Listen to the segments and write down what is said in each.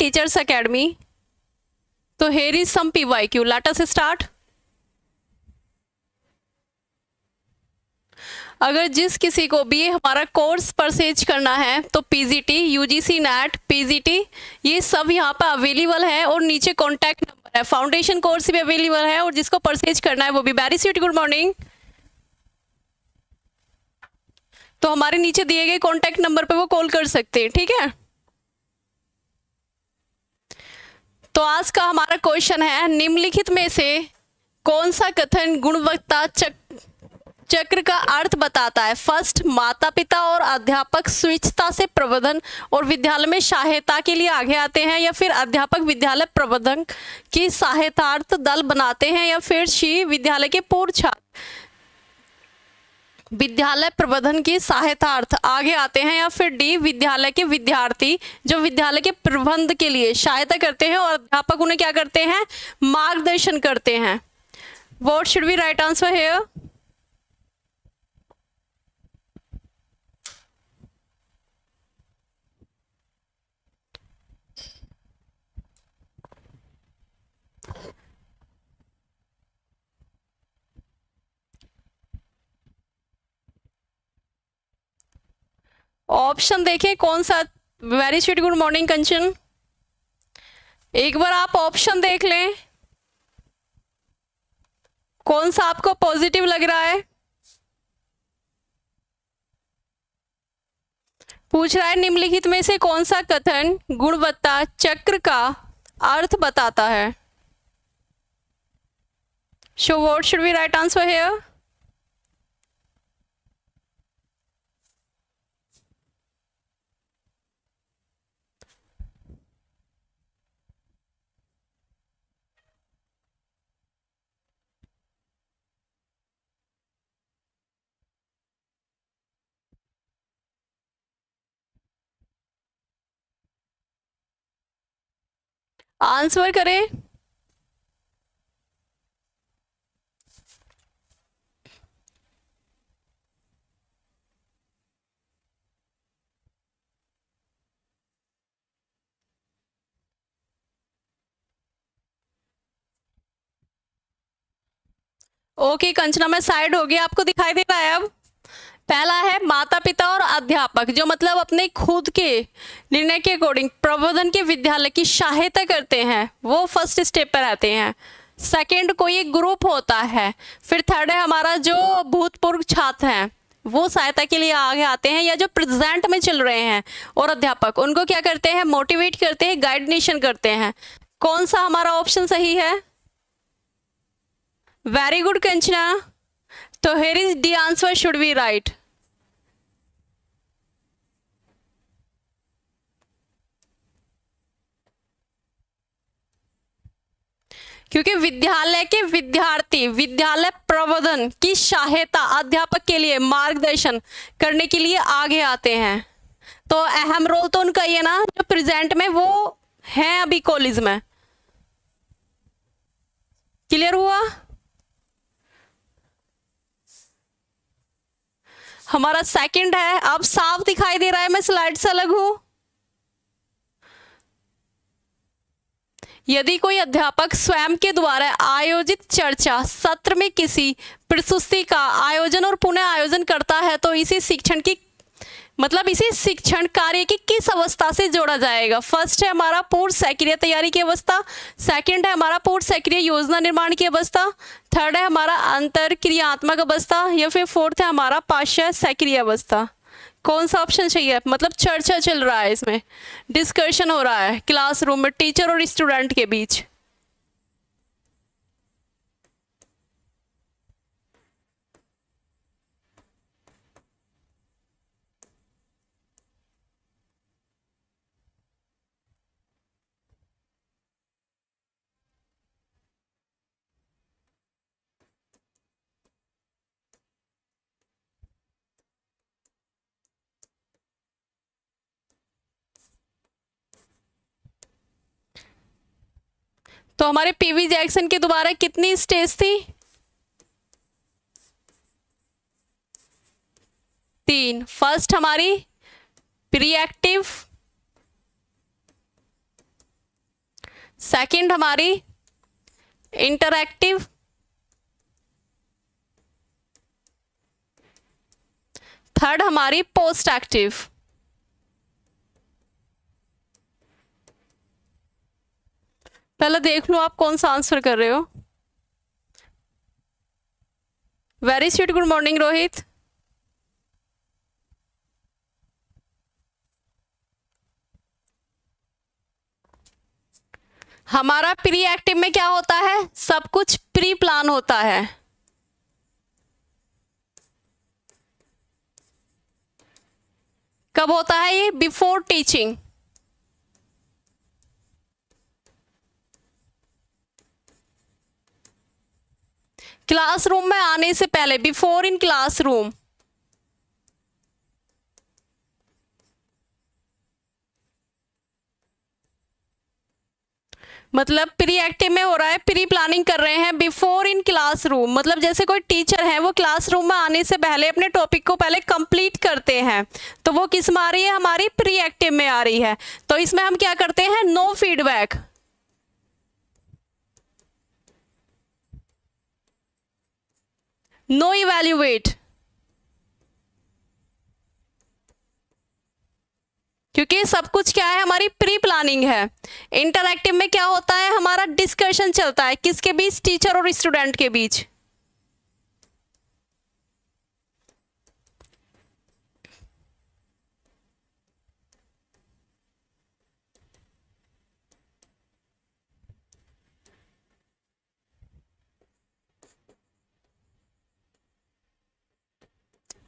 Teachers academy. तो here is some PYQ. Let us start. अगर जिस किसी को भी हमारा कोर्स परचेज करना है तो पीजीटी, यूजीसी नेट, पीजीटी ये सब यहाँ पे अवेलेबल है और नीचे कॉन्टैक्ट नंबर है। फाउंडेशन कोर्स भी अवेलेबल है और जिसको परचेज करना है वो भी। Very sweet good morning. तो हमारे नीचे दिए गए कॉन्टैक्ट नंबर पे वो कॉल कर सकते हैं, ठीक है। तो आज का हमारा क्वेश्चन है, निम्नलिखित में से कौन सा कथन गुणवत्ता चक्र का अर्थ बताता है। फर्स्ट, माता पिता और अध्यापक स्वेच्छता से प्रबंधन और विद्यालय में सहायता के लिए आगे आते हैं, या फिर अध्यापक विद्यालय प्रबंधन की सहायतार्थ दल बनाते हैं, या फिर सी, विद्यालय के पूर्व छात्र विद्यालय प्रबंधन की सहायतार्थ आगे आते हैं, या फिर डी, विद्यालय के विद्यार्थी जो विद्यालय के प्रबंध के लिए सहायता करते हैं और अध्यापक उन्हें क्या करते हैं, मार्गदर्शन करते हैं। What should be right answer here? Option देखें कौन सा। वेरी स्वीट गुड मॉर्निंग कंचन, एक बार आप ऑप्शन देख लें कौन सा आपको पॉजिटिव लग रहा है। पूछ रहा है निम्नलिखित में से कौन सा कथन गुणवत्ता चक्र का अर्थ बताता है। So what should be right answer here? Answer करें। ओके कंचना, मैं साइड हो गया, आपको दिखाई दे रहा है अब। पहला है माता पिता और अध्यापक, जो मतलब अपने खुद के निर्णय के अकॉर्डिंग प्रबंधन के विद्यालय की सहायता करते हैं, वो फर्स्ट स्टेप पर रहते हैं। सेकंड, कोई एक ग्रुप होता है। फिर थर्ड है हमारा जो भूतपूर्व छात्र हैं वो सहायता के लिए आगे आते हैं, या जो प्रेजेंट में चल रहे हैं और अध्यापक उनको क्या करते हैं, मोटिवेट करते हैं, गाइडेशन करते हैं। कौन सा हमारा ऑप्शन सही है? Very good Kanchana. तो here is the answer should be right. क्योंकि विद्यालय के विद्यार्थी विद्यालय प्रबंधन की सहायता अध्यापक के लिए मार्गदर्शन करने के लिए आगे आते हैं। तो अहम रोल तो उनका ये ना, जो प्रेजेंट में वो हैं अभी कॉलेज में। क्लियर हुआ? हमारा सेकंड है, अब साफ दिखाई दे रहा है, मैं स्लाइड से अलग हूं। यदि कोई अध्यापक स्वयं के द्वारा आयोजित चर्चा सत्र में किसी प्रस्तुति का आयोजन और पुनः आयोजन करता है तो इसी शिक्षण की मतलब इसी शिक्षण कार्य की किस अवस्था से जोड़ा जाएगा। फर्स्ट है हमारा पूर्व सक्रिय तैयारी की अवस्था, सेकंड है हमारा पूर्व सक्रिय योजना निर्माण की अवस्था, थर्ड है हमारा अंतर क्रियात्मक अवस्था, या फिर फोर्थ है हमारा पाश्चात्य सक्रिय अवस्था। कौन सा ऑप्शन चाहिए? मतलब चर्चा चल रहा है, इसमें डिस्कशन हो रहा है क्लासरूम में टीचर और स्टूडेंट के बीच। तो हमारे पीवी जैक्सन के दोबारा कितनी स्टेज थी? 3। फर्स्ट हमारी प्रीएक्टिव, सेकंड हमारी इंटरैक्टिव, थर्ड हमारी पोस्ट एक्टिव। पहले देख लो आप कौन सा आंसर कर रहे हो। Very sweet, good morning Rohit. हमारा प्री एक्टिव में क्या होता है, सब कुछ प्री प्लान होता है। कब होता है ये, बिफोर टीचिंग। क्लासरूम में आने से पहले, बिफोर इन क्लासरूम। मतलब प्री एक्टिव में हो रहा है, प्री प्लानिंग कर रहे हैं बिफोर इन क्लासरूम। मतलब जैसे कोई टीचर है वो क्लासरूम में आने से पहले अपने टॉपिक को पहले कंप्लीट करते हैं, तो वो किस में आ रही है, हमारी प्री एक्टिव में आ रही है। तो इसमें हम क्या करते हैं, नो फीडबैक, नो इवैल्यूएट, क्योंकि सब कुछ क्या है, हमारी प्री प्लानिंग है। इंटरैक्टिव में क्या होता है, हमारा डिस्कशन चलता है, किसके बीच, टीचर और स्टूडेंट के बीच।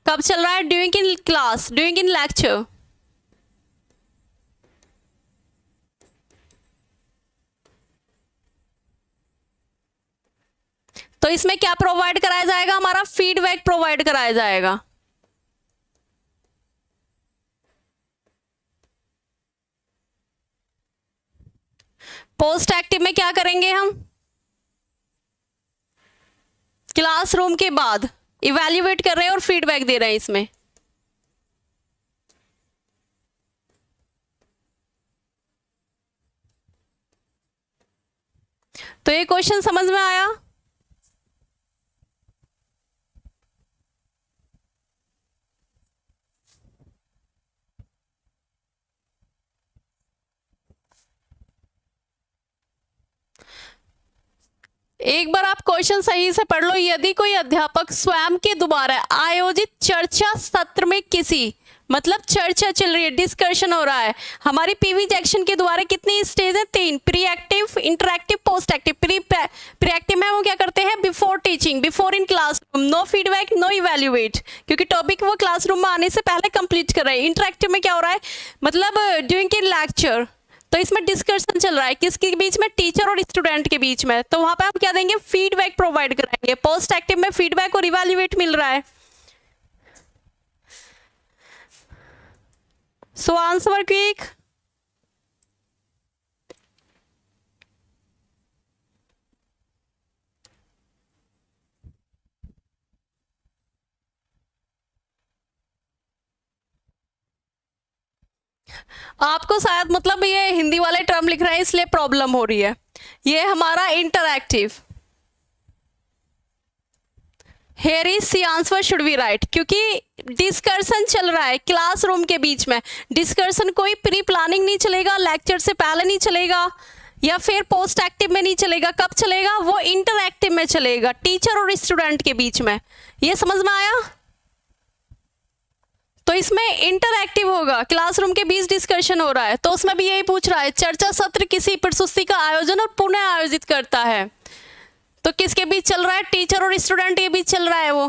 कब चल रहा है, during in class, during in lecture. तो इसमें क्या प्रोवाइड कराया जाएगा, हमारा फीडबैक प्रोवाइड कराया जाएगा। पोस्ट एक्टिव में क्या करेंगे हम, क्लासरूम के बाद इवैल्यूएट कर रहे हैं और फीडबैक दे रहे हैं इसमें। तो ये क्वेश्चन समझ में आया। एक बार आप क्वेश्चन सही से पढ़ लो। यदि कोई अध्यापक स्वयं के द्वारा आयोजित चर्चा सत्र में किसी, मतलब चर्चा चल रही है, डिस्कशन हो रहा है। हमारी पीवी जैक्सन के द्वारा कितनी स्टेज है, 3, pre active, interactive, post active. Pre active में वो क्या करते हैं, before teaching, before in classroom, no feedback, no evaluate, क्योंकि टॉपिक वो क्लासरूम में आने से पहले कंप्लीट कर रहे हैं। इंटरएक्टिव में क्या हो रहा है, मतलब ड्यूरिंग इन लेक्चर, तो इसमें डिस्कशन चल रहा है, किसके बीच में, टीचर और स्टूडेंट के बीच में। तो वहां पे हम क्या देंगे, फीडबैक प्रोवाइड कराएंगे। पोस्ट एक्टिव में फीडबैक और इवैल्यूएट मिल रहा है। So answer quick. आपको शायद मतलब ये हिंदी वाले टर्म लिख रहे हैं इसलिए प्रॉब्लम हो रही है। ये हमारा interactive, here is C answer should be right, क्योंकि डिस्कशन चल रहा है क्लासरूम के बीच में। डिस्कशन कोई प्री प्लानिंग नहीं चलेगा, लेक्चर से पहले नहीं चलेगा, या फिर पोस्ट एक्टिव में नहीं चलेगा। कब चलेगा, वो इंटरएक्टिव में चलेगा, टीचर और स्टूडेंट के बीच में। ये समझ में आया। तो इसमें इंटरएक्टिव होगा, क्लासरूम के बीच डिस्कशन हो रहा है, तो उसमें भी यही पूछ रहा है, चर्चा सत्र किसी प्रस्तुति का आयोजन और पुनः आयोजित करता है। तो किसके बीच चल रहा है, टीचर और स्टूडेंट के बीच चल रहा है वो।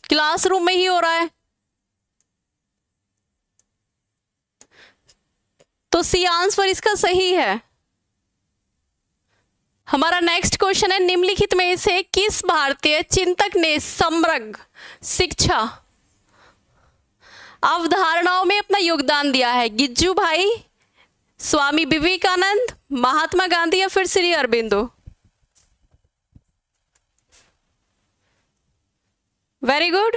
क्लासरूम में ही हो रहा है। तो सी आंसर इसका सही है। हमारा नेक्स्ट क्वेश्चन है, निम्नलिखित में से किस भारतीय चिंतक ने समग्र शिक्षा अवधारणाओं में अपना योगदान दिया है। गिज्जू भाई, स्वामी विवेकानंद, महात्मा गांधी या फिर Shri Aurobindo. Very good.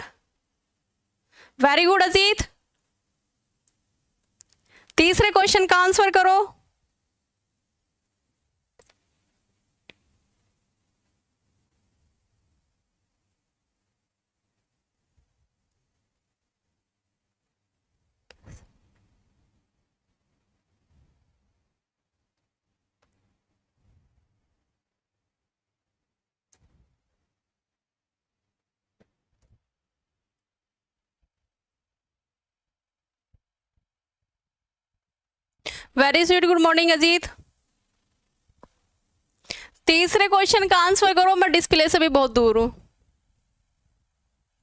Very good Ajit. तीसरे क्वेश्चन का आंसर करो। Very sweet, good morning Ajit. तीसरे क्वेश्चन का आंसर करो। मैं डिस्प्ले से भी बहुत दूर हूं।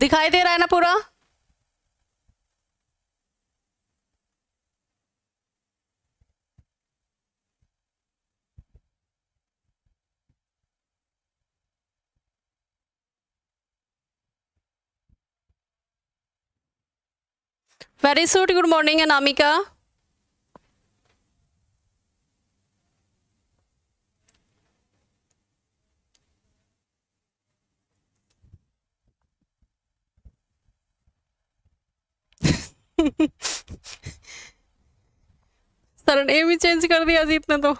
दिखाई दे रहा है ना पूरा? Very sweet, good morning Anamika. Sir ने भी चेंज कर दिया अजीत ने तो।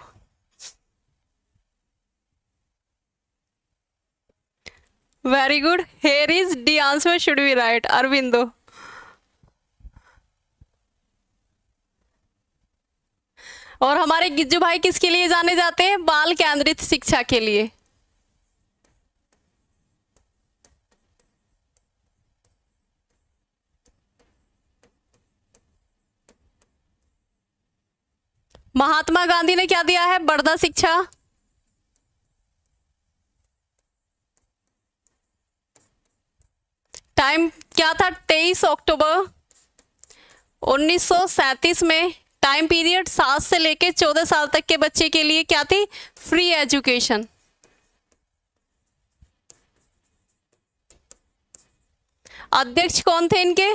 Very good. Hair is the answer should be right, Aurobindo. और हमारे गिज्जू भाई किसके लिए जाने जाते हैं? बाल केंद्रित शिक्षा के लिए। महात्मा गांधी ने क्या दिया है? बड़दा शिक्षा। टाइम क्या था? 23 अक्टूबर 1937 में। टाइम पीरियड 7 से लेके 14 साल तक के बच्चे के लिए क्या थी? Free education. अध्यक्ष कौन थे इनके?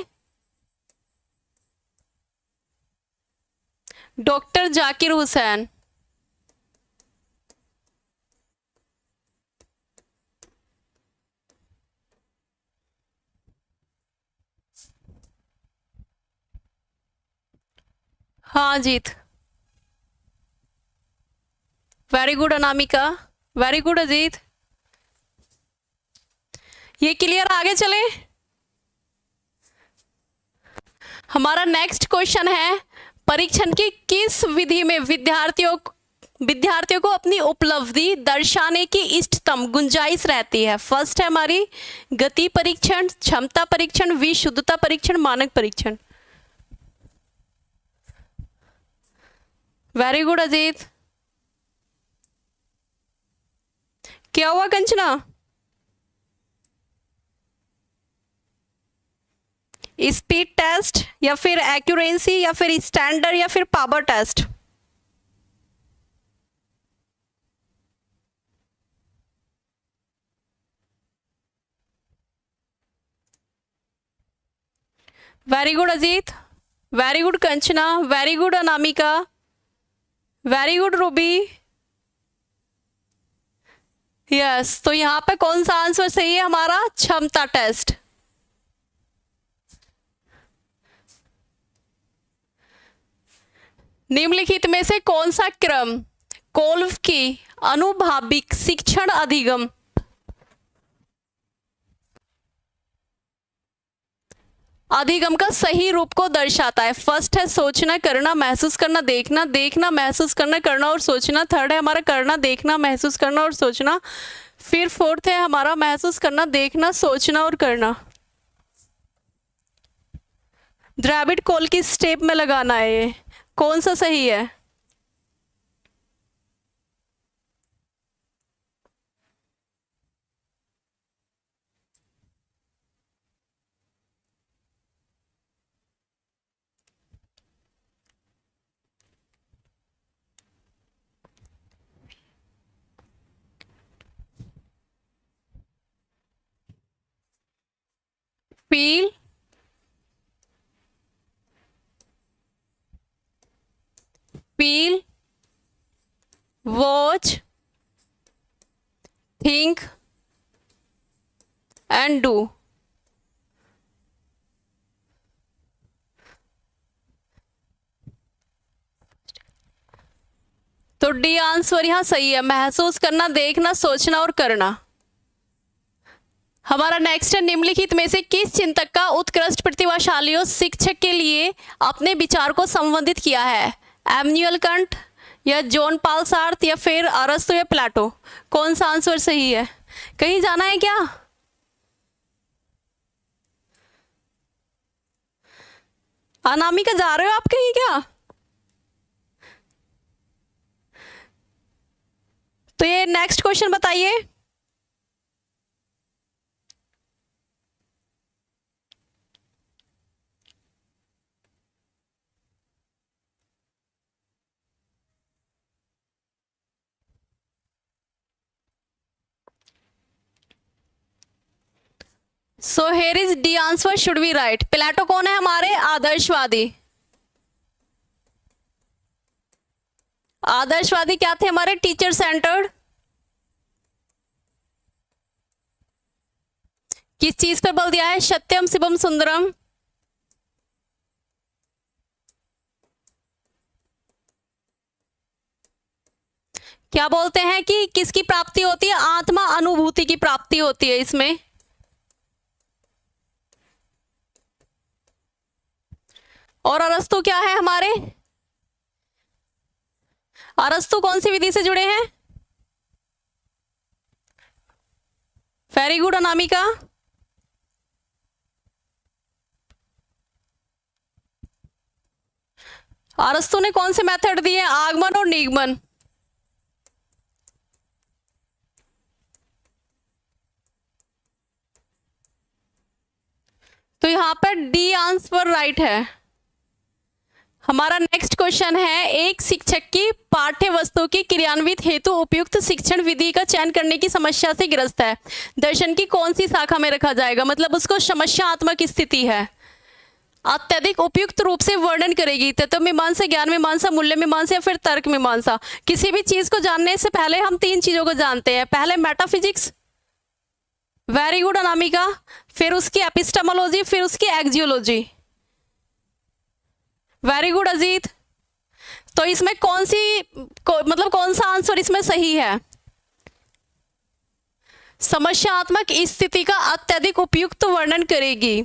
डॉक्टर जाकिर हुसैन। हाँ Jeet. Very good Anamika. Very good Ajeet. ये क्लियर, आगे चले। हमारा नेक्स्ट क्वेश्चन है, परीक्षण की किस विधि में विद्यार्थियों को अपनी उपलब्धि दर्शाने की इष्टतम गुंजाइश रहती है? फर्स्ट है हमारी गति परीक्षण, क्षमता परीक्षण, विशुद्धता परीक्षण, मानक परीक्षण। Very good Ajit. क्या हुआ कंचना? स्पीड टेस्ट या फिर एक्यूरेंसी या फिर स्टैंडर्ड या फिर power test? Very good Ajit. Very good Kanchana. Very good Anamika. Very good Ruby. Yes, तो यहां पे कौन सा आंसर सही है हमारा? क्षमता टेस्ट। निम्नलिखित में से कौन सा क्रम कोल्व की अनुभाविक शिक्षण अधिगम का सही रूप को दर्शाता है? फर्स्ट है सोचना, करना, महसूस करना, देखना, देखना, महसूस करना, करना और सोचना। थर्ड है हमारा करना, देखना, महसूस करना और सोचना। फिर फोर्थ है हमारा महसूस करना, देखना, सोचना और करना। द्रविड़ कोल की स्टेप में लगाना है ये। कौन सा सही है? Feel, feel, watch, think and do. तो डी आंसर यहाँ सही है, महसूस करना, देखना, सोचना और करना। हमारा नेक्स्ट है, निम्नलिखित में से किस चिंतक का उत्कृष्ट प्रतिभाशालियों शिक्षक के लिए अपने विचार को संबंधित किया है? एमैनुएल कंट या जॉन पॉल सार्त्र या फिर अरस्तु या प्लेटो? कौन सा आंसर सही है? कहीं जाना है क्या? अनामिका जा रहे हो आप कहीं क्या? तो ये नेक्स्ट क्वेश्चन बताइए। So here is the answer should be right. Plato कौन है? हमारे आदर्शवादी। आदर्शवादी क्या थे? हमारे टीचर सेंटर्ड। किस चीज पर बल दिया है? सत्यम शिवम सुंदरम। क्या बोलते हैं कि किसकी प्राप्ति होती है? आत्मा अनुभूति की प्राप्ति होती है इसमें। और अरस्तु क्या है हमारे? अरस्तु कौन सी विधि से जुड़े हैं? Very good Anamika. अरस्तु ने कौन से मेथड दिए? आगमन और निगमन। तो यहां पर डी आंसर राइट है। हमारा नेक्स्ट क्वेश्चन है, एक शिक्षक की पाठ्य वस्तु की क्रियान्वित हेतु उपयुक्त शिक्षण विधि का चयन करने की समस्या से ग्रस्त है। दर्शन की कौन सी शाखा में रखा जाएगा? मतलब उसको समस्यात्मक स्थिति है। अत्यधिक उपयुक्त रूप से वर्णन करेगी। तत्व मीमांसा, ज्ञान मीमांसा, मूल्य मीमांसा या फिर तर्क मीमांसा। किसी भी चीज को जानने से पहले हम तीन चीजों को जानते हैं। पहले मेटाफिजिक्स, वेरी गुड अनामिका, फिर उसकी एपिस्टेमोलॉजी, फिर उसकी एक्जियोलॉजी। Very good Ajit. तो इसमें मतलब कौन सा आंसर इसमें सही है? समस्यात्मक स्थिति का अत्यधिक उपयुक्त वर्णन करेगी।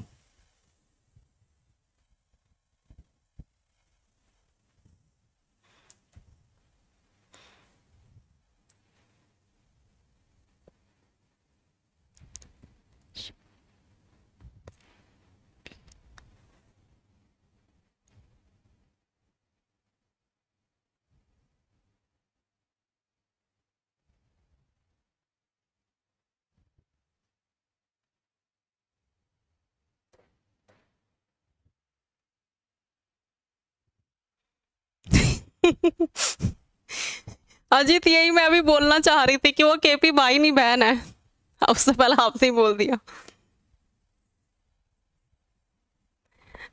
अजीत, यही मैं अभी बोलना चाह रही थी कि वो केपी भाई नहीं बहन है। उससे पहले आपने ही बोल दिया।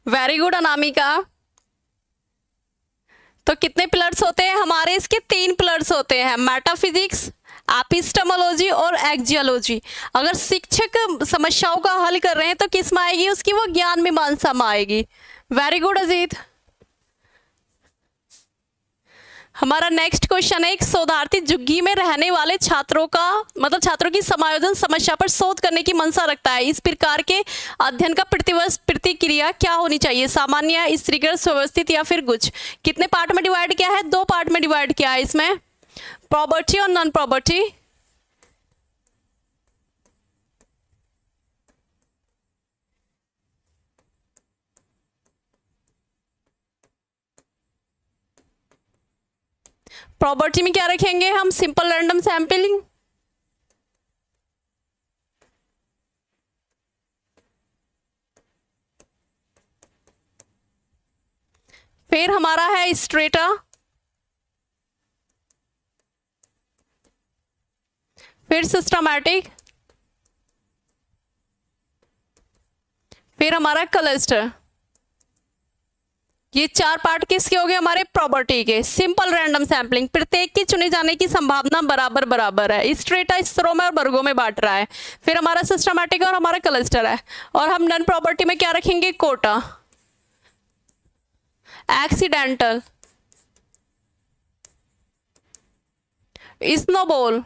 Very good Anamika. तो कितने पिलर्स होते हैं हमारे? इसके तीन पिलर्स होते हैं, मेटाफिजिक्स, एपिस्टेमोलॉजी और एक्जियोलॉजी। अगर शिक्षक समस्याओं का हल कर रहे हैं तो किस में आएगी उसकी? वो ज्ञान मीमांसा में आएगी। Very good Ajit. हमारा नेक्स्ट क्वेश्चन है, एक शोधार्थी झुग्गी में रहने वाले छात्रों की समायोजन समस्या पर शोध करने की मंशा रखता है। इस प्रकार के अध्ययन का प्रतिवर्ष प्रतिक्रिया क्या होनी चाहिए? सामान्य, स्त्रीकृत, सुव्यवस्थित या फिर गुच्छ? कितने पार्ट में डिवाइड किया है? 2 पार्ट में डिवाइड किया है इसमें, प्रॉपर्टी और नॉन प्रॉपर्टी। प्रॉपर्टी में क्या रखेंगे हम? Simple random sampling. फिर हमारा है स्ट्रेटा, फिर सिस्टमैटिक, फिर हमारा क्लस्टर। ये 4 पार्ट किसके हो गए? हमारे प्रॉपर्टी के। सिंपल रैंडम सैंपलिंग, प्रत्येक की चुने जाने की संभावना बराबर बराबर है। स्ट्रेटा स्तरों में और वर्गों में बांट रहा है। फिर हमारा सिस्टमैटिक और हमारा क्लस्टर है। और हम नॉन प्रॉपर्टी में क्या रखेंगे? Quota, accidental, snowball.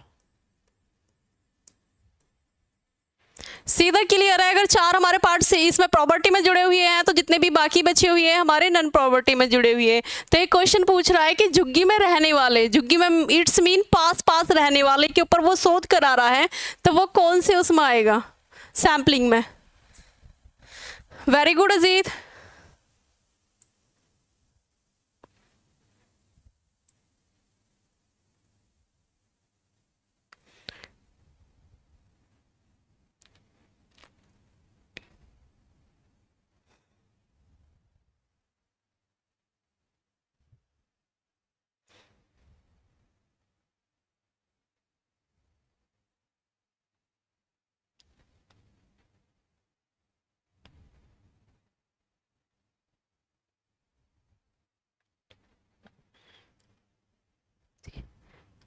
सीधा क्लियर है। अगर चार हमारे पार्ट से इसमें प्रॉपर्टी में जुड़े हुए हैं तो जितने भी बाकी बचे हुए हैं हमारे नॉन प्रॉपर्टी में जुड़े हुए हैं। तो एक क्वेश्चन पूछ रहा है कि झुग्गी में रहने वाले, झुग्गी में इट्स मीन पास पास रहने वाले के ऊपर वो शोध करा रहा है, तो वो कौन से उसमें आएगा सैम्पलिंग में। Very good Ajit.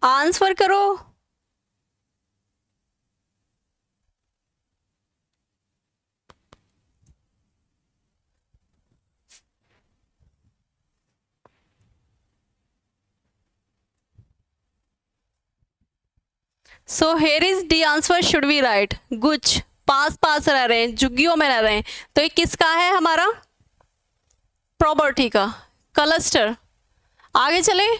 आंसर करो। सो here is the answer should be right. गुच्छ पास पास रह रहे हैं, झुग्गियों में रह रहे हैं, तो ये किसका है हमारा प्रॉपर्टी का क्लस्टर। आगे चले।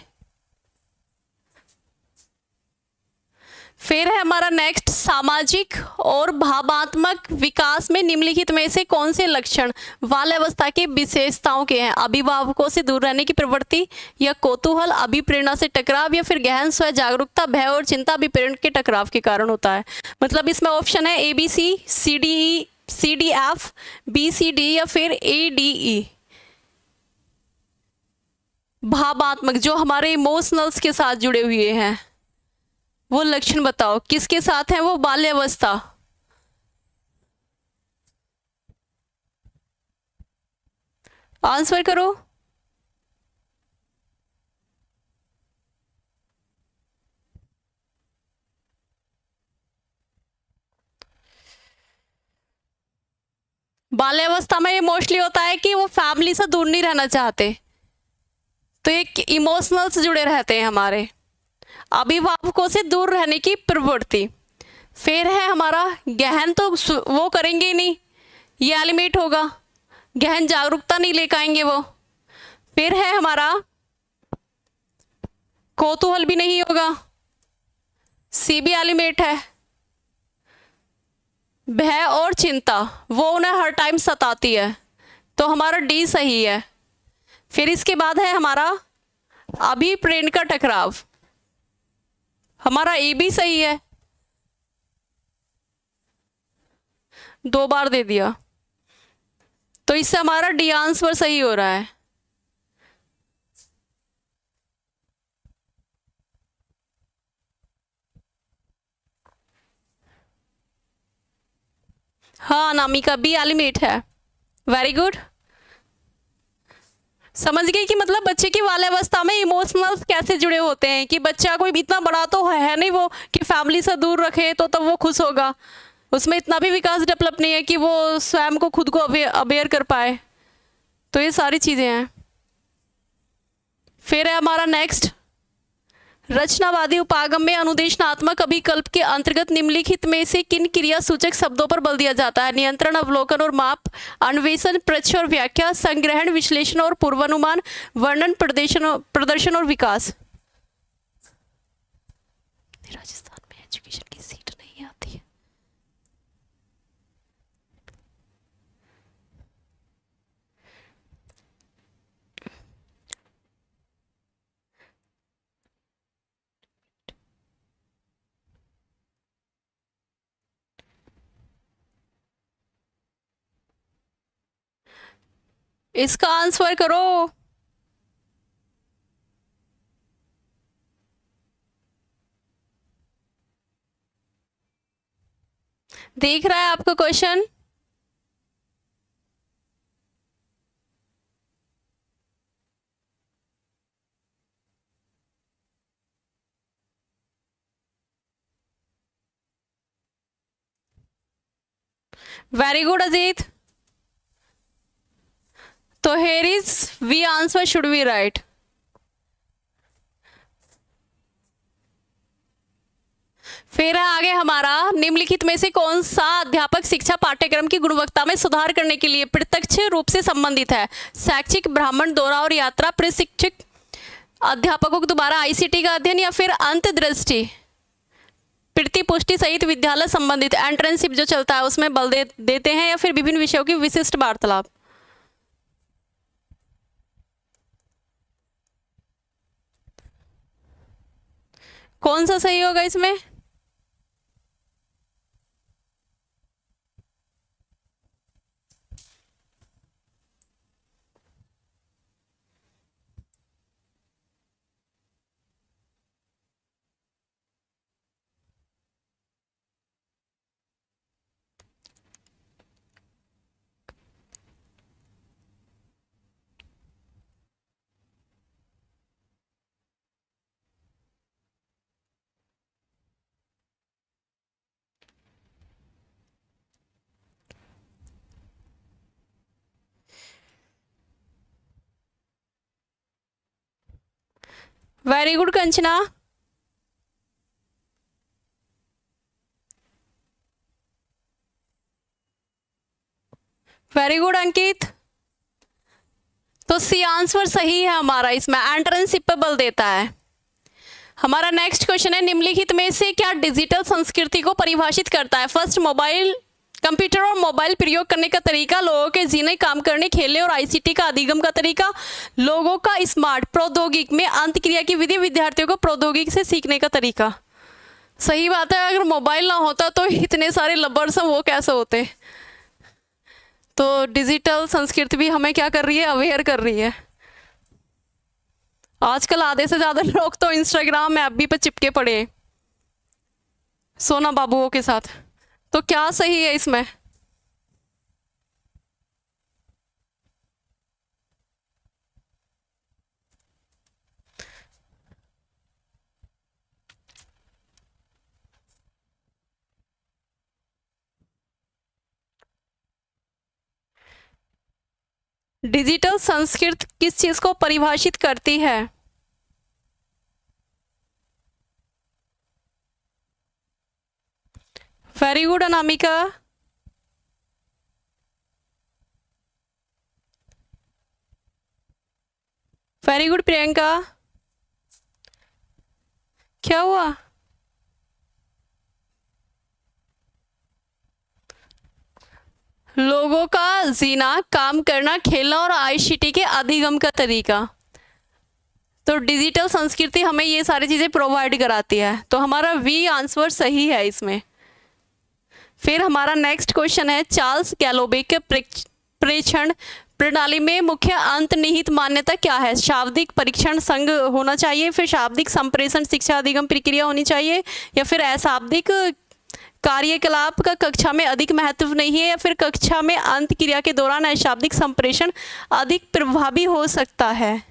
फिर है हमारा नेक्स्ट, सामाजिक और भावात्मक विकास में निम्नलिखित में से कौन से लक्षण बाल्यावस्था की विशेषताओं के हैं। अभिभावकों से दूर रहने की प्रवृत्ति, या कौतूहल, अभिप्रेरणा से टकराव, या फिर गहन स्व जागरूकता, भय और चिंता अभिप्रेरण के टकराव के कारण होता है। मतलब इसमें ऑप्शन है ABC, CDF, BCD या फिर ADE। भावात्मक जो हमारे इमोशनल्स के साथ जुड़े हुए हैं वो लक्षण बताओ किसके साथ है वो बाल्यावस्था। आंसर करो। बाल्यावस्था में ये मोस्टली होता है कि वो फैमिली से दूर नहीं रहना चाहते, तो एक इमोशनल्स जुड़े रहते हैं हमारे। अभिभावकों से दूर रहने की प्रवृत्ति। फिर है हमारा गहन, तो वो करेंगे ही नहीं, ये एलिमेट होगा, गहन जागरूकता नहीं लेकर आएंगे वो। फिर है हमारा कौतूहल भी नहीं होगा, सी भी एलिमेट है। भय और चिंता वो उन्हें हर टाइम सताती है, तो हमारा डी सही है। फिर इसके बाद है हमारा अभिप्रेरण का टकराव, हमारा ए भी सही है, 2 बार दे दिया, तो इससे हमारा डी आंसर सही हो रहा है। हाँ अनामिका, बी एलिमेट है। Very good. समझ गए कि मतलब बच्चे की बाल्यावस्था में इमोशनल्स कैसे जुड़े होते हैं, कि बच्चा कोई इतना बड़ा तो है नहीं वो कि फैमिली से दूर रखे तो तब वो खुश होगा, उसमें इतना भी विकास डेवलप नहीं है कि वो स्वयं को खुद को अवेयर कर पाए। तो ये सारी चीज़ें हैं। फिर है हमारा नेक्स्ट, रचनावादी उपागम में अनुदेशनात्मक अभिकल्प के अंतर्गत निम्नलिखित में से किन क्रिया सूचक शब्दों पर बल दिया जाता है। नियंत्रण, अवलोकन और माप, अन्वेषण, प्रत्यक्ष और व्याख्या, संग्रहण, विश्लेषण और पूर्वानुमान, वर्णन, प्रदर्शन और विकास। राजस्थान में एजुकेशन की सीट नहीं आती है। इसका आंसर करो। देख रहा है आपका क्वेश्चन। Very good Ajit. तो here is V, answer should be right. फिर है आगे हमारा, निम्नलिखित में से कौन सा अध्यापक शिक्षा पाठ्यक्रम की गुणवत्ता में सुधार करने के लिए प्रत्यक्ष रूप से संबंधित है? शैक्षिक भ्रमण, दौरा और यात्रा, प्रशिक्षक अध्यापकों को दोबारा आईसीटी का अध्ययन, या फिर अंतर्दृष्टि, प्रतिपुष्टि सहित विद्यालय संबंधित एंट्रेंसशिप जो चलता है उसमें बल देते हैं, या फिर विभिन्न विषयों की विशिष्ट वार्तालाप? कौन सा सही होगा इसमें? Very good Kanchana. Very good Ankit. तो सी आंसर सही है हमारा, इसमें एंट्रेंसशिप पे बल देता है। हमारा नेक्स्ट क्वेश्चन है, निम्नलिखित में से क्या डिजिटल संस्कृति को परिभाषित करता है? फर्स्ट, मोबाइल, कंप्यूटर और मोबाइल प्रयोग करने का तरीका, लोगों के जीने, काम करने, खेलने और आईसीटी का अधिगम का तरीका, लोगों का स्मार्ट, प्रौद्योगिकी में अंतक्रिया की विधि, विद्यार्थियों को प्रौद्योगिकी से सीखने का तरीका। सही बात है, अगर मोबाइल ना होता तो इतने सारे लवर्स वो कैसे होते। तो डिजिटल संस्कृति भी हमें क्या कर रही है, अवेयर कर रही है। आजकल आधे से ज्यादा लोग तो इंस्टाग्राम ऐप भी पे चिपके पड़े हैं सोना बाबुओं के साथ। तो क्या सही है इसमें? डिजिटल संस्कृति किस चीज को परिभाषित करती है? Very good Anamika. Very good Priyanka. क्या हुआ? लोगों का जीना, काम करना, खेलना और आईसीटी के अधिगम का तरीका। तो डिजिटल संस्कृति हमें ये सारी चीजें प्रोवाइड कराती है, तो हमारा वी आंसर सही है इसमें। फिर हमारा नेक्स्ट क्वेश्चन है, चार्ल्स गैलोबे के प्रेक्षण प्रणाली में मुख्य अंतर्निहित मान्यता क्या है? शाब्दिक परीक्षण संग होना चाहिए, फिर शाब्दिक संप्रेषण शिक्षा अधिगम प्रक्रिया होनी चाहिए, या फिर अशाब्दिक कार्यकलाप का कक्षा में अधिक महत्व नहीं है, या फिर कक्षा में अंत क्रिया के दौरान अशाब्दिक संप्रेषण अधिक प्रभावी हो सकता है?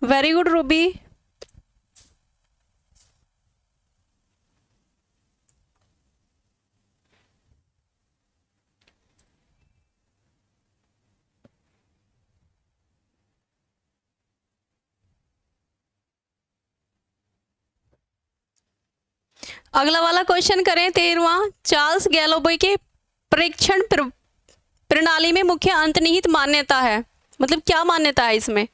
Very good Ruby. अगला वाला क्वेश्चन करें 13वां, चार्ल्स गैलोबे के प्रेक्षण प्रणाली में मुख्य अंतर्निहित मान्यता है, मतलब क्या मान्यता है इसमें?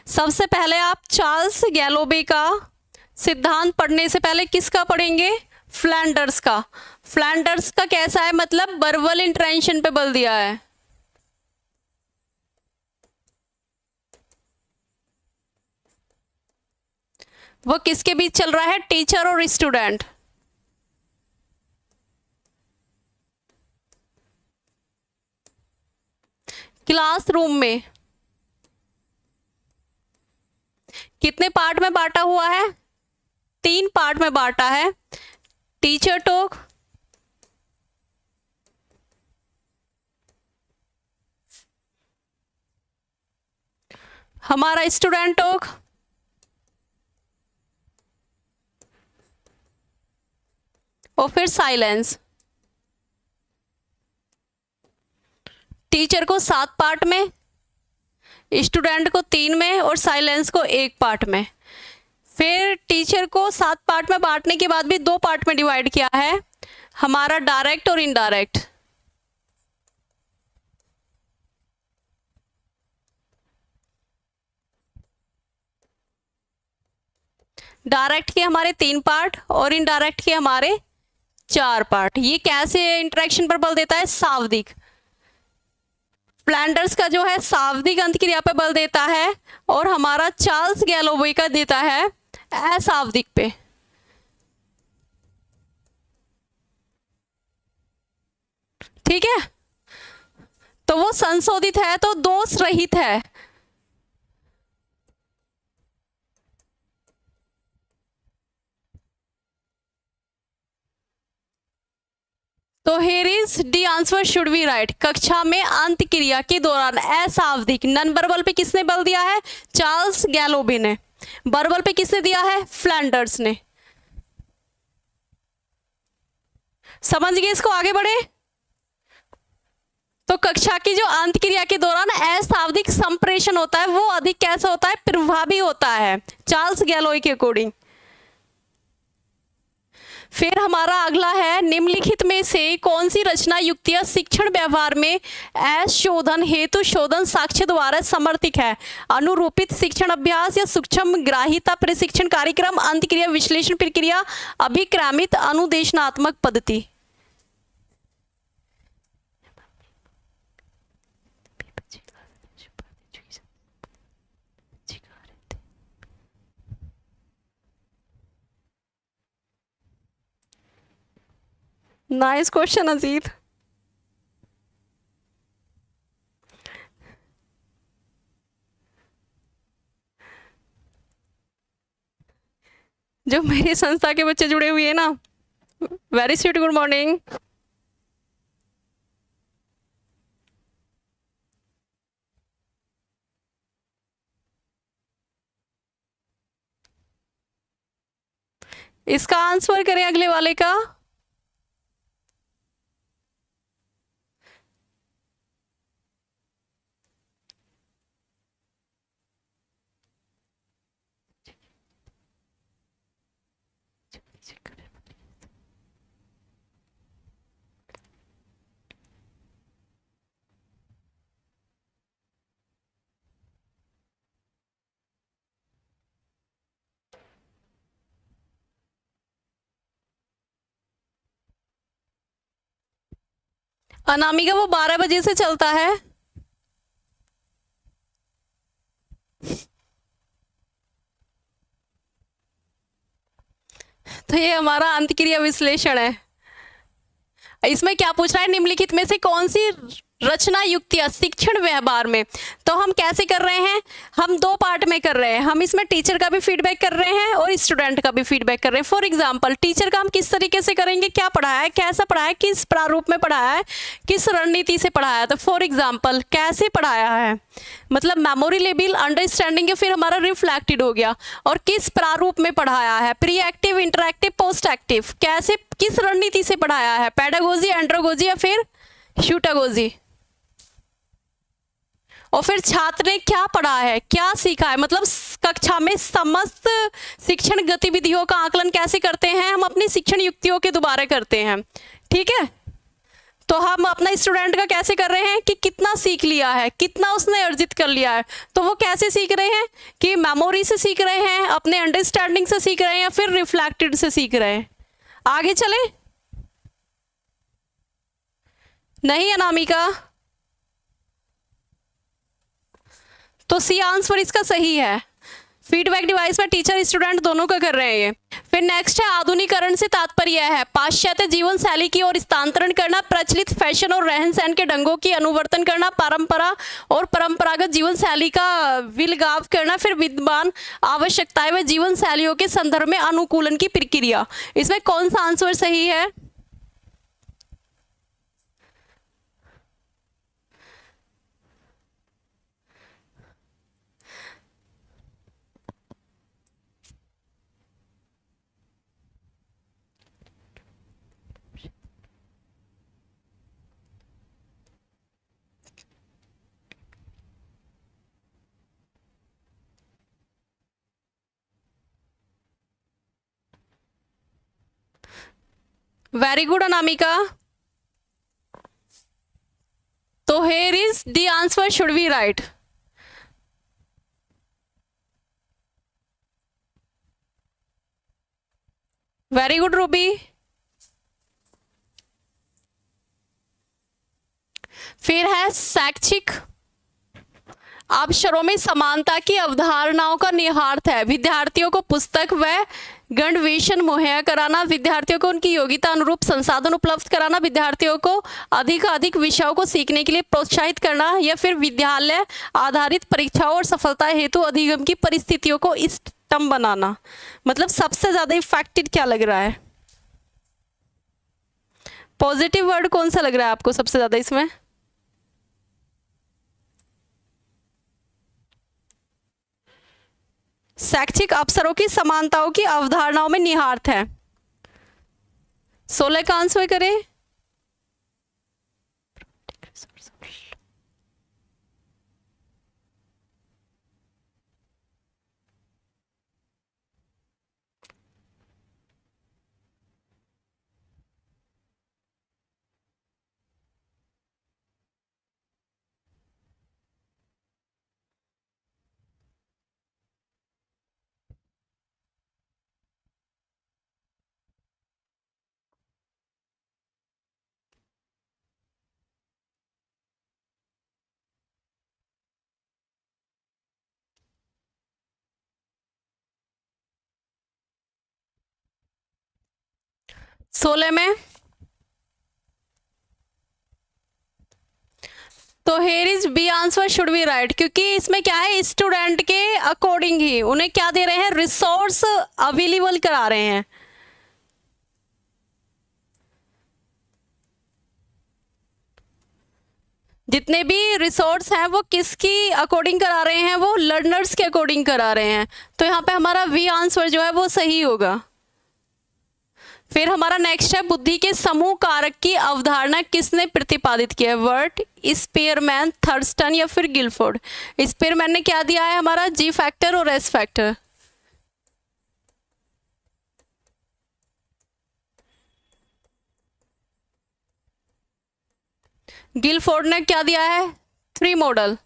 सबसे पहले आप चार्ल्स गैलोबे का सिद्धांत पढ़ने से पहले किसका पढ़ेंगे? फ्लैंडर्स का। फ्लैंडर्स का कैसा है, मतलब बर्बल इंट्रेंशन पे बल दिया है। वो किसके बीच चल रहा है? टीचर और स्टूडेंट। क्लासरूम में कितने पार्ट में बांटा हुआ है? 3 पार्ट में बांटा है। टीचर टॉक, हमारा स्टूडेंट टॉक, और फिर साइलेंस। टीचर को 7 पार्ट में, स्टूडेंट को 3 में और साइलेंस को 1 पार्ट में। फिर टीचर को 7 पार्ट में बांटने के बाद भी 2 पार्ट में डिवाइड किया है, हमारा डायरेक्ट और इनडायरेक्ट। डायरेक्ट के हमारे 3 पार्ट और इनडायरेक्ट के हमारे 4 पार्ट। ये कैसे इंटरेक्शन पर बल देता है? शाब्दिक। फ्लैंडर्स का जो है शाब्दिक अंतक्रिया पे बल देता है और हमारा चार्ल्स गैलोवे का देता है अशाब्दिक पे। ठीक है, तो वो संशोधित है तो दोष रहित है। तो here is the answer should be right. कक्षा में अंतक्रिया के दौरान अशाब्दिक नन वर्बल पे किसने बल दिया है? चार्ल्स गैलोवे ने। वर्बल पे किसने दिया है? फ्लैंडर्स ने। समझ गए इसको? आगे बढ़े। तो कक्षा की जो अंतक्रिया के दौरान अशाब्दिक संप्रेषण होता है वो अधिक कैसा होता है? प्रभावी होता है, चार्ल्स गैलोवे के अकॉर्डिंग। फिर हमारा अगला है, निम्नलिखित में से कौन सी रचना युक्तियां शिक्षण व्यवहार में शोधन हेतु शोधन साक्ष्य द्वारा समर्थित है? अनुरूपित शिक्षण अभ्यास या सूक्ष्म ग्राहिता प्रशिक्षण कार्यक्रम, अंतक्रिया विश्लेषण प्रक्रिया, अभिक्रमित अनुदेशनात्मक पद्धति। Nice question Ajit. जो मेरी संस्था के बच्चे जुड़े हुए हैं ना, वेरी स्वीट, गुड मॉर्निंग। इसका आंसर करें अगले वाले का। अनामिका वो 12 बजे से चलता है। तो ये हमारा अंतक्रिया विश्लेषण है। इसमें क्या पूछ रहा है? निम्नलिखित में से कौन सी रचना युक्तियां शिक्षण व्यवहार में। तो हम कैसे कर रहे हैं? हम 2 पार्ट में कर रहे हैं। हम इसमें टीचर का भी फीडबैक कर रहे हैं और स्टूडेंट का भी फीडबैक कर रहे हैं। फॉर एग्जांपल टीचर का हम किस तरीके से करेंगे, क्या पढ़ाया है, कैसा पढ़ाया है, किस प्रारूप में पढ़ाया है, किस रणनीति से पढ़ाया है। तो फॉर एग्जाम्पल कैसे पढ़ाया है, मतलब मेमोरी लेवल, अंडरस्टैंडिंग, फिर हमारा रिफ्लेक्टेड हो गया, और किस प्रारूप में पढ़ाया है, pre active, interactive, post active, कैसे किस रणनीति से पढ़ाया है, पेडागोजी, एंड्रोगोजी या फिर ह्यूटागोजी। और फिर छात्र ने क्या पढ़ा है, क्या सीखा है, मतलब कक्षा में समस्त शिक्षण गतिविधियों का आकलन कैसे करते हैं हम? अपनी शिक्षण युक्तियों के द्वारा करते हैं। ठीक है, तो हम अपना स्टूडेंट का कैसे कर रहे हैं कि कितना सीख लिया है, कितना उसने अर्जित कर लिया है। तो वो कैसे सीख रहे हैं कि मेमोरी से सीख रहे हैं, अपने अंडरस्टैंडिंग से सीख रहे हैं, या फिर रिफ्लेक्टेड से सीख रहे हैं। आगे चले। नहीं अनामिका, तो सी आंसर इसका सही है। फीडबैक डिवाइस में टीचर स्टूडेंट दोनों का कर रहे हैं ये। फिर नेक्स्ट है, आधुनिकरण से तात्पर्य है पाश्चात्य जीवन शैली की ओर स्थानांतरण करना, प्रचलित फैशन और रहन सहन के ढंगों की अनुवर्तन करना, परंपरा और परंपरागत जीवन शैली का विलगाव करना, फिर विद्यमान आवश्यकताएं व जीवन शैलियों के संदर्भ में अनुकूलन की प्रक्रिया। इसमें कौन सा आंसर सही है? Very good Anamika. तो here is the answer should be right. Very good Ruby. फिर है शैक्षिक अवसरों में समानता की अवधारणाओं का निहितार्थ है विद्यार्थियों को पुस्तक व गणवेशन मुहैया कराना, विद्यार्थियों को उनकी योग्यता अनुरूप संसाधन उपलब्ध कराना, विद्यार्थियों को अधिक विषयों को सीखने के लिए प्रोत्साहित करना, या फिर विद्यालय आधारित परीक्षाओं और सफलता हेतु अधिगम की परिस्थितियों को इष्टतम बनाना। मतलब सबसे ज्यादा इफेक्टिव क्या लग रहा है? पॉजिटिव वर्ड कौन सा लग रहा है आपको सबसे ज्यादा इसमें? शैक्षिक अवसरों की समानताओं की अवधारणाओं में निहितार्थ है। 16 का आंसर करें। सोलह में तो here is B answer should be right, क्योंकि इसमें क्या है, स्टूडेंट के अकॉर्डिंग ही उन्हें क्या दे रहे हैं, रिसोर्स अवेलेबल करा रहे हैं। जितने भी रिसोर्स हैं वो किसकी अकॉर्डिंग करा रहे हैं, वो लर्नर्स के अकॉर्डिंग करा रहे हैं। तो यहाँ पे हमारा वी आंसर जो है वो सही होगा। फिर हमारा नेक्स्ट है बुद्धि के समूह कारक की अवधारणा किसने प्रतिपादित किया है? वर्ट, स्पीयरमैन, थर्स्टन या फिर गिलफोर्ड। स्पीयरमैन ने क्या दिया है हमारा, जी फैक्टर और एस फैक्टर। गिलफोर्ड ने क्या दिया है, 3 model,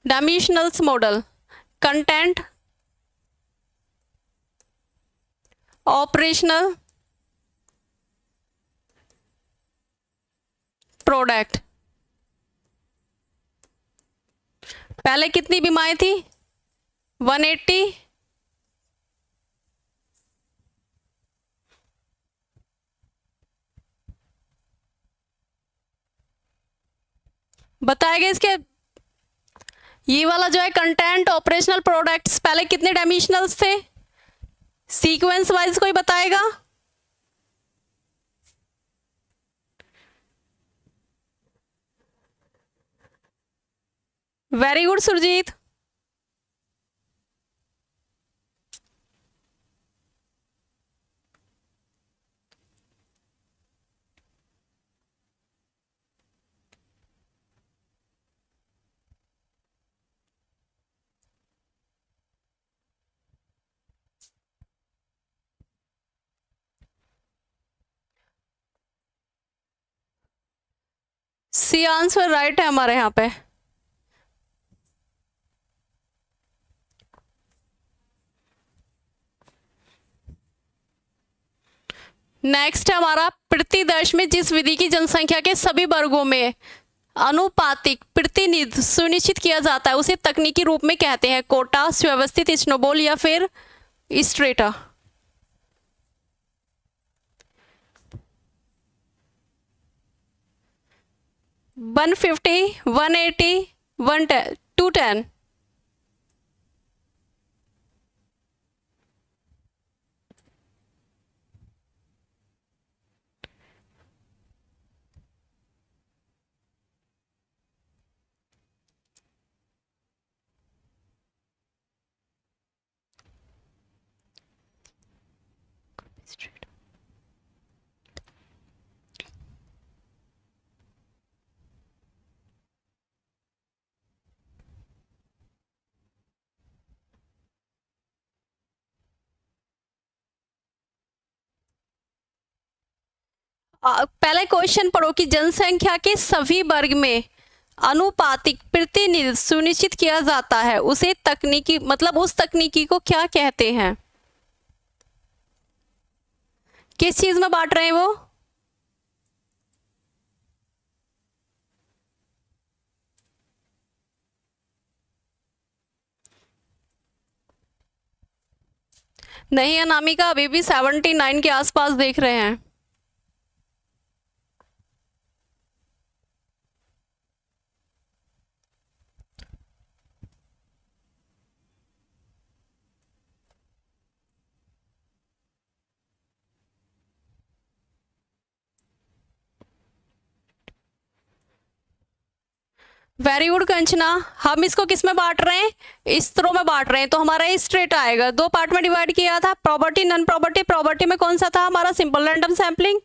dimensionals model, content, operational, product. पहले कितनी बीमाएं थी, 180, बताएगा इसके। ये वाला जो है कंटेंट, ऑपरेशनल, प्रोडक्ट्स, पहले कितने डायमेंशनल्स थे, सीक्वेंस वाइज कोई बताएगा? Very good Surjit. C answer right है हमारे यहाँ पे। नेक्स्ट है हमारा प्रतिदर्श में जिस विधि की जनसंख्या के सभी वर्गों में अनुपातिक प्रतिनिधित्व सुनिश्चित किया जाता है उसे तकनीकी रूप में कहते हैं कोटा, सुव्यवस्थित स्नोबॉल या फिर स्ट्रेटा। वन 150, 180, 110, 210। पहले क्वेश्चन पढ़ो कि जनसंख्या के सभी वर्ग में अनुपातिक प्रतिनिधित्व सुनिश्चित किया जाता है, उसे तकनीकी मतलब उस तकनीकी को क्या कहते हैं? किस चीज में बांट रहे हैं वो? नहीं अनामिका, अभी भी 79 के आसपास देख रहे हैं। Very good Kanchana. हम इसको किस में बांट रहे हैं? स्तरों में बांट रहे हैं, तो हमारा स्ट्रेट आएगा। दो पार्ट में डिवाइड किया था, प्रॉपर्टी नॉन प्रॉपर्टी। प्रॉपर्टी में कौन सा था हमारा? सिंपल रैंडम सैम्पलिंग,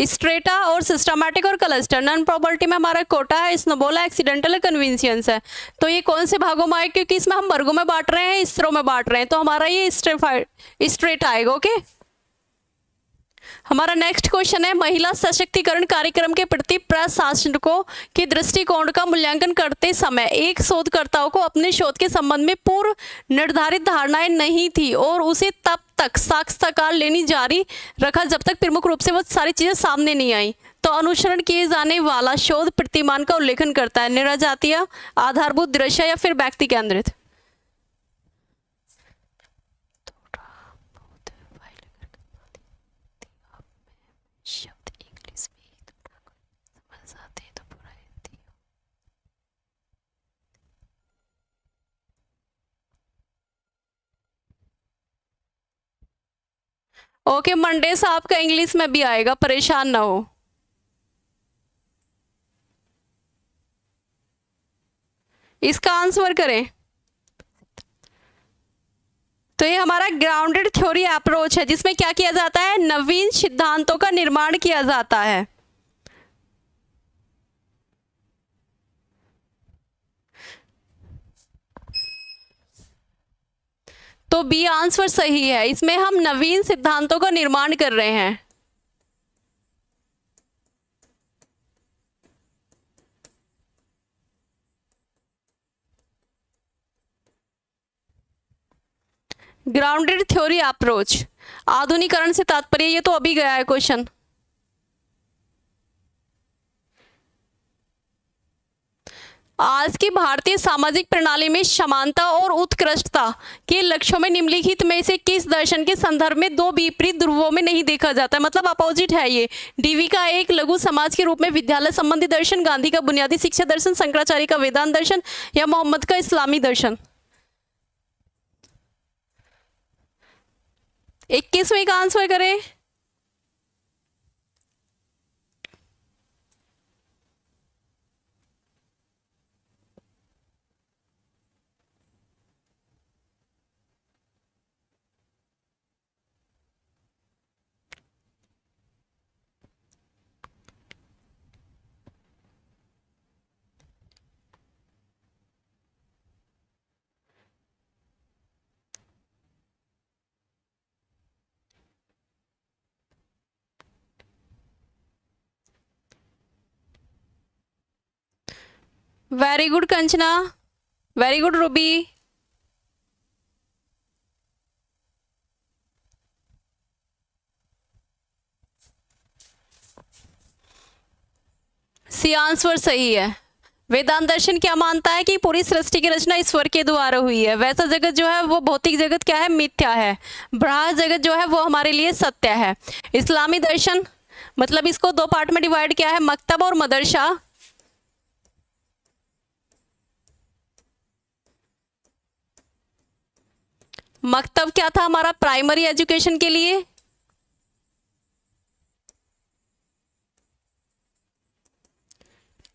स्ट्रेटा और सिस्टमैटिक और क्लस्टर। नॉन प्रॉपर्टी में हमारा कोटा है, स्नोबॉल है, एक्सीडेंटल कन्वीनियंस है। तो ये कौन से भागों में आए? क्योंकि इसमें हम वर्गों में बांट रहे हैं, स्तरों में बांट रहे हैं, तो हमारा ये स्ट्रेट आएगा। ओके, हमारा नेक्स्ट क्वेश्चन है, महिला सशक्तिकरण कार्यक्रम के प्रति प्रशासकों के दृष्टिकोण का मूल्यांकन करते समय एक शोधकर्ताओं को अपने शोध के संबंध में पूर्व निर्धारित धारणाएं नहीं थी और उसे तब तक साक्षात्कार लेनी जारी रखा जब तक प्रमुख रूप से वो सारी चीजें सामने नहीं आई। तो अनुसरण किए जाने वाला शोध प्रतिमान का उल्लेखन करता है, निराजातीय, आधारभूत, दृश्य या फिर व्यक्ति केंद्रित। ओके मंडे से आपका इंग्लिश में भी आएगा, परेशान ना हो। इसका आंसर करें तो ये हमारा ग्राउंडेड थ्योरी अप्रोच है, जिसमें क्या किया जाता है? नवीन सिद्धांतों का निर्माण किया जाता है। तो बी आंसर सही है, इसमें हम नवीन सिद्धांतों का निर्माण कर रहे हैं। ग्राउंडेड थ्योरी अप्रोच, आधुनिकीकरण से तात्पर्य, ये तो अभी गया है क्वेश्चन। आज की भारतीय सामाजिक प्रणाली में समानता और उत्कृष्टता के लक्ष्यों में निम्नलिखित में से किस दर्शन के संदर्भ में दो विपरीत ध्रुवों में नहीं देखा जाता? मतलब अपोजिट है ये। डीवी का एक लघु समाज के रूप में विद्यालय संबंधी दर्शन, गांधी का बुनियादी शिक्षा दर्शन, शंकराचार्य का वेदांत दर्शन या मोहम्मद का इस्लामी दर्शन। 21वें का आंसर करें। Very good Kanchana, very good Ruby. C answer सही है। वेदांत दर्शन क्या मानता है कि पूरी सृष्टि की रचना ईश्वर के द्वारा हुई है। वैसा जगत जो है वो भौतिक जगत क्या है? मिथ्या है। ब्रह्म जगत जो है वो हमारे लिए सत्य है। इस्लामी दर्शन मतलब इसको दो पार्ट में डिवाइड किया है, मकतब और मदरसा। मकतब क्या था हमारा? प्राइमरी एजुकेशन के लिए।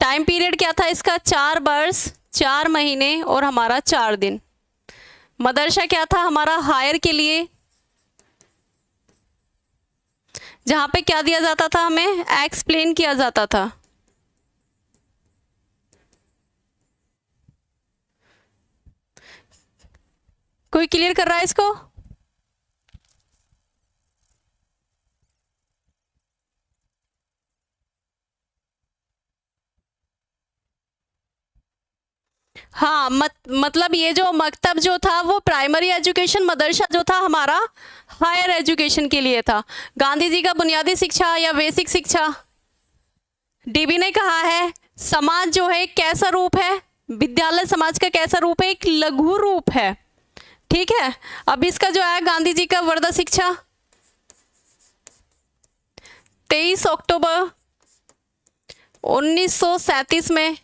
टाइम पीरियड क्या था इसका? 4 वर्ष 4 महीने और हमारा 4 दिन। मदरसा क्या था हमारा? हायर के लिए, जहां पे क्या दिया जाता था? हमें एक्सप्लेन किया जाता था। कोई क्लियर कर रहा है इसको? हाँ मतलब ये जो मकतब जो था वो प्राइमरी एजुकेशन, मदरसा जो था हमारा हायर एजुकेशन के लिए था। गांधी जी का बुनियादी शिक्षा या बेसिक शिक्षा। डीबी ने कहा है समाज जो है एक कैसा रूप है, विद्यालय समाज का कैसा रूप है, एक लघु रूप है। ठीक है, अब इसका जो है गांधी जी का वर्धा शिक्षा 23 अक्टूबर 1937 में।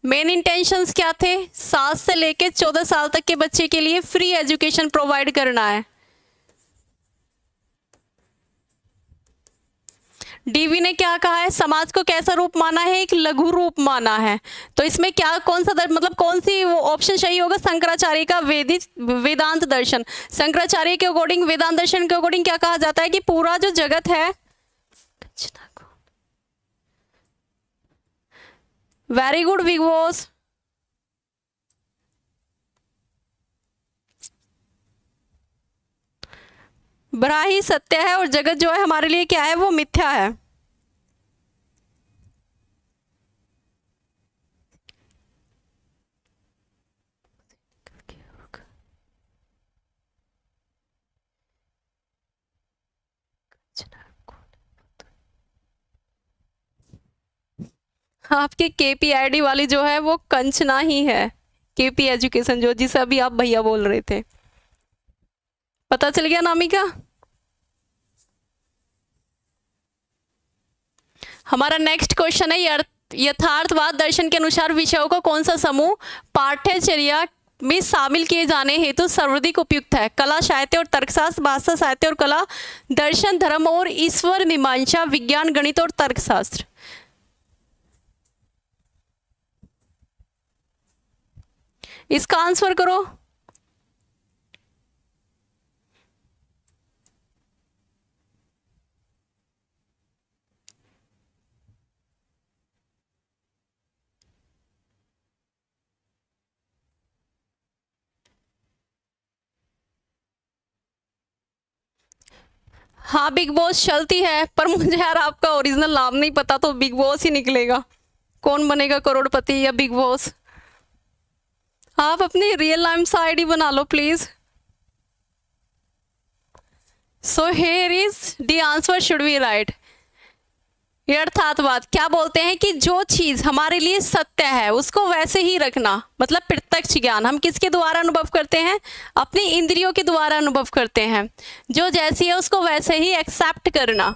मेन इंटेंशंस क्या थे? 7 से लेकर 14 साल तक के बच्चे के लिए फ्री एजुकेशन प्रोवाइड करना है। डीवी ने क्या कहा है? समाज को कैसा रूप माना है? एक लघु रूप माना है। तो इसमें क्या कौन सा मतलब कौन सी वो ऑप्शन सही होगा? शंकराचार्य का वेदांत दर्शन। शंकराचार्य के अकॉर्डिंग, वेदांत दर्शन के अकॉर्डिंग क्या कहा जाता है कि पूरा जो जगत है, वेरी गुड बिग बॉस, बड़ा ही सत्य है और जगत जो है हमारे लिए क्या है? वो मिथ्या है। आपके केपीआईडी वाली जो है वो कंचना ही है, केपी एजुकेशन जो, जिसे अभी आप भैया बोल रहे थे। पता चल गया नामिका? हमारा नेक्स्ट क्वेश्चन है यथार्थवाद दर्शन के अनुसार विषयों का कौन सा समूह पाठ्यचर्या में शामिल किए जाने हेतु सर्वाधिक उपयुक्त है? कला, साहित्य और तर्कशास्त्र, भाषा, साहित्य और कला, दर्शन, धर्म और ईश्वर मीमांसा, विज्ञान, गणित और तर्कशास्त्र। इसका आंसर करो। हाँ बिग बॉस चलती है, पर मुझे यार आपका ओरिजिनल नाम नहीं पता, तो बिग बॉस ही निकलेगा। कौन बनेगा करोड़पति या बिग बॉस? आप अपनी रियल नाम से आईडी बना लो please. So here is the answer should be right. यथार्थवाद क्या बोलते हैं कि जो चीज हमारे लिए सत्य है उसको वैसे ही रखना, मतलब प्रत्यक्ष ज्ञान। हम किसके द्वारा अनुभव करते हैं? अपनी इंद्रियों के द्वारा अनुभव करते हैं। जो जैसी है उसको वैसे ही एक्सेप्ट करना।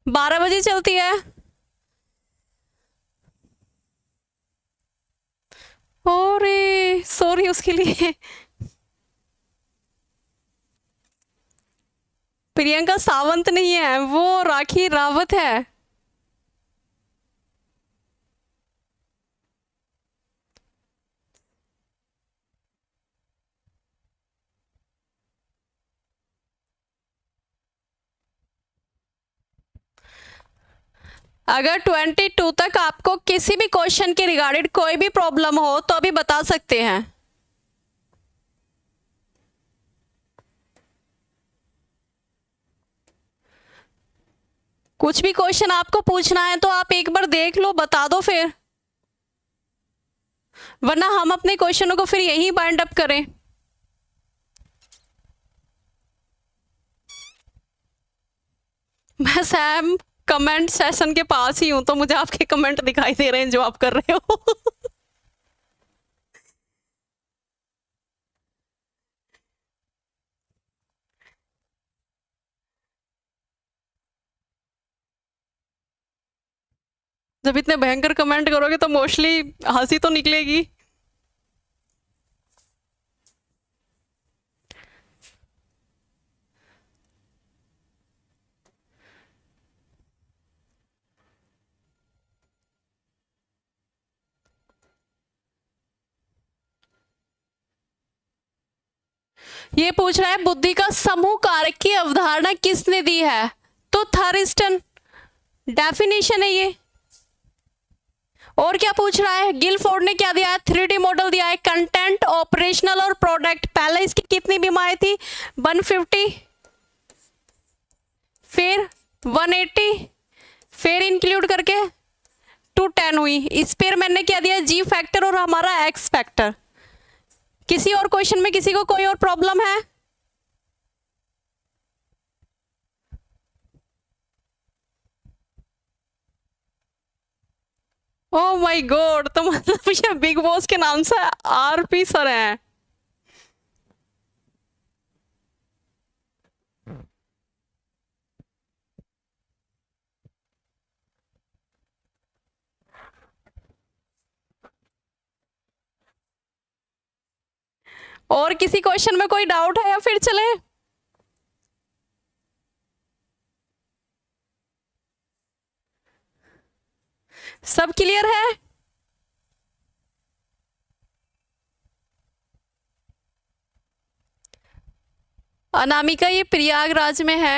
बारह बजे चलती है। अरे सॉरी उसके लिए। प्रियंका सावंत नहीं है, वो राखी रावत है। अगर 22 तक आपको किसी भी क्वेश्चन के रिगार्डेड कोई भी प्रॉब्लम हो तो अभी बता सकते हैं। कुछ भी क्वेश्चन आपको पूछना है तो आप एक बार देख लो, बता दो फिर, वरना हम अपने क्वेश्चनों को फिर यहीं बाइंड अप करें। मैं सैम कमेंट सेशन के पास ही हूं, तो मुझे आपके कमेंट दिखाई दे रहे हैं जो आप कर रहे हो। जब इतने भयंकर कमेंट करोगे तो मोस्टली हंसी तो निकलेगी। ये पूछ रहा है बुद्धि का समूह कारक की अवधारणा किसने दी है? तो थर्स्टन डेफिनेशन है ये। और क्या पूछ रहा है, गिलफोर्ड ने क्या दिया है, 3D मॉडल दिया है, कंटेंट, ऑपरेशनल और प्रोडक्ट। पहले इसकी कितनी बीमाएं थी, 150, फिर 180, फिर इंक्लूड करके 210 हुई। इस पर मैंने क्या दिया, जी फैक्टर और हमारा एक्स फैक्टर। किसी और क्वेश्चन में किसी को कोई और प्रॉब्लम है? ओ माय गॉड, तो मतलब ये बिग बॉस के नाम से आरपी सर हैं। और किसी क्वेश्चन में कोई डाउट है या फिर चले? सब क्लियर है? अनामिका, ये प्रयागराज में है।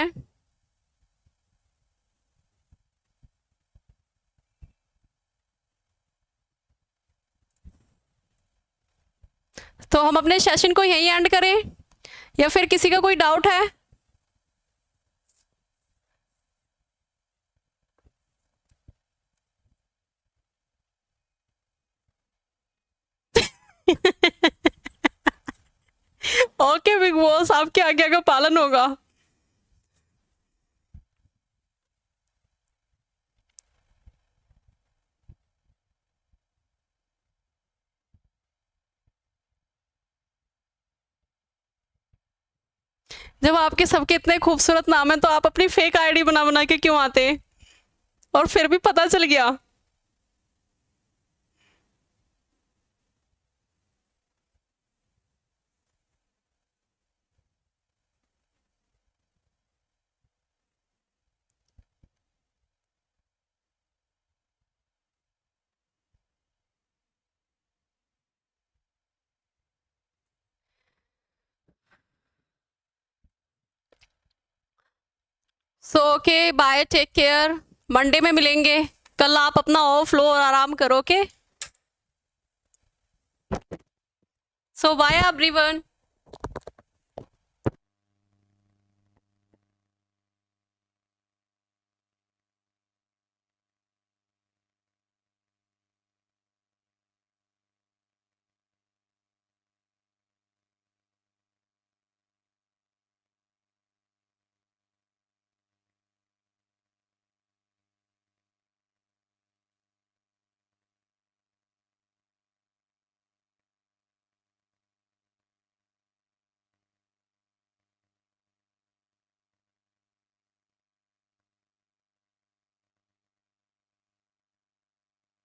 तो हम अपने सेशन को यहीं एंड करें या फिर किसी का कोई डाउट है? ओके बिग बॉस, आपकी आज्ञा का पालन होगा। जब आपके सबके इतने खूबसूरत नाम है तो आप अपनी फेक आईडी बना बना के क्यों आते? और फिर भी पता चल गया। So okay, bye, take care. Monday में मिलेंगे। कल आप अपना ऑफ लो और आराम करो। ओके, सो बाय एवरीवन।